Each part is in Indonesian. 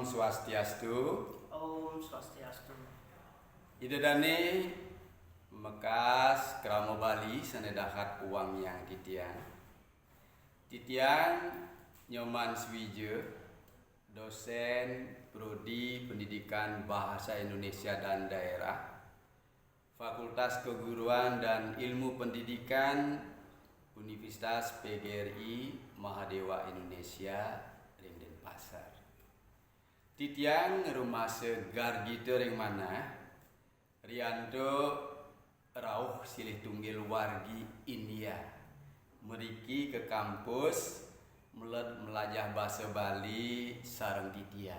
Swastiastu. Om Swastiastu. Idedane mekas kramo Bali sanedahat uang yang titian. Titian Nyoman Swijo, dosen Prodi Pendidikan Bahasa Indonesia dan Daerah, Fakultas Keguruan dan Ilmu Pendidikan Universitas PGRI Mahadewa Indonesia ring Denpasar. Titian rumah segar gitu ring mana Rianto rauh silih tunggil wargi India meriki ke kampus melajah bahasa Bali sareng titian.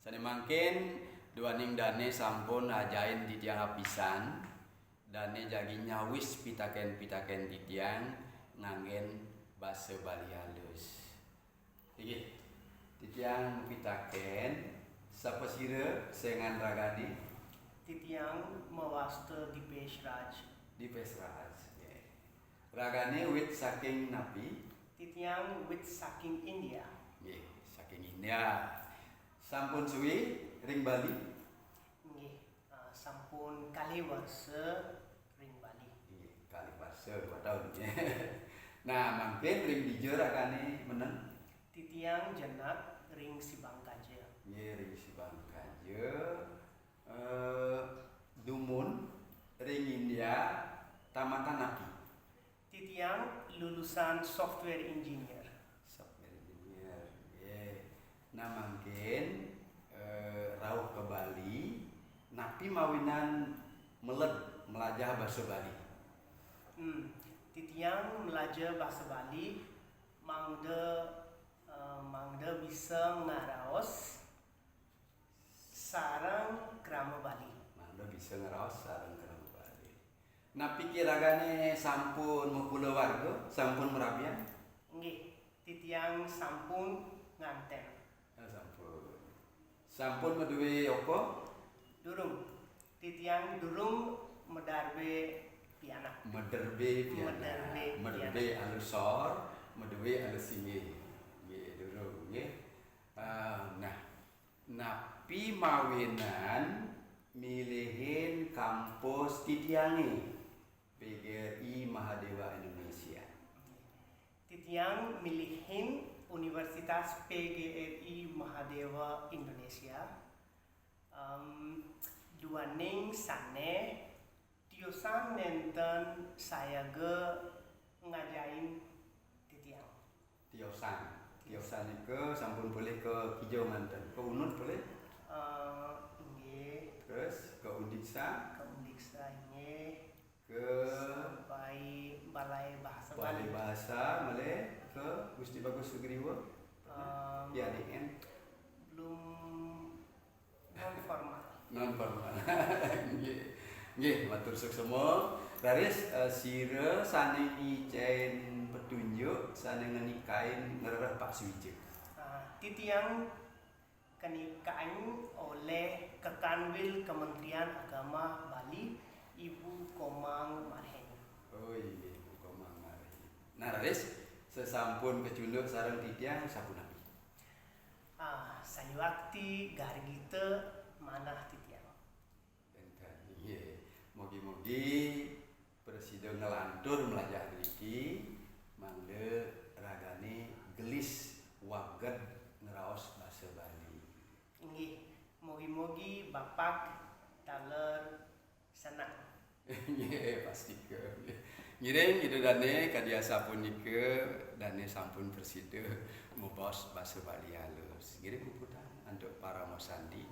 Sane mangkin duaning dane sampun ajain titian apisan, dane jagi nyawis pitaken-pitaken titian nganggen bahasa Bali halus. Iki titian pitaken sapa sira sengan ragadi Titiang mewasta di Pesraj. di Pesraj. Ragane wit saking napi Titiang with saking India. nggih saking India. Sampun suwi ring Bali. Nggih, sampun kali warsa ring Bali. Nggih, kali fase 2 tahun. Nah, mangkin ring dijer ragane meneng. Titiang jenak ring Sibangkaja. Nggih ring Sibangkaja. Dumun ring India tamatan napi. Titiang lulusan software engineer. Software engineer. Nggih. Nah, mangkin rauh ke Bali napi mawinan melajah bahasa Bali. Titiang belajar bahasa Bali, mangda bisa ngaraos sarang krama Bali. Mangda bisa ngeraos sareng krama Bali. Napi kiragane sampun mupula warga, sampun merabian. Nggih, titiang sampun nganten. Sampun. Sampun meduwe apa? Durung. Titiang durung medarbe pianak. Mederbe piana. Mederbe Mederbe alus sor, meduwe alus singgih. Nggih, durung nggih. Nah, napi mawinan milihin kampus titiange PGRI Mahadewa Indonesia. Titiang milihin Universitas PGRI Mahadewa Indonesia. Duaning sane tiosan nenten saya ngajain titiang. Tiosan itu sampun boleh ke Hijau Manten, ke Unut boleh, Nggih, terus ke Undiksa, ke Undiksa nggih, ke sampai Balai Bahasa Balai Bali. Bahasa, boleh ke Gusti Bagus Sugriwo, PADN, Belum non formal. non formal. Nggih, matur semua. Raris sira sane ngicain petunjuk, sane ngenikain ngerereh Pak Swijo. Titiang kenikain oleh Kekanwil Kementerian Agama Bali, Ibu Komang Marheni. Oh iya, Ibu Komang Marheni. Nah, Raris sesampun kecunduk sareng titiang sapunapi. Sayuakti gargite manah titiang. Benten, iya. Mogi-mogi presiden ngelantur melajah niki mangga ragane gelis waget ngeraos bahasa Bali. Nggih, mogi-mogi Bapak taler senang. Nggih, pasti ke. Ngiring itu dane kadia sapunika dane sampun presiden mubos bahasa Bali halus. Ngiring puputan untuk para mosandi.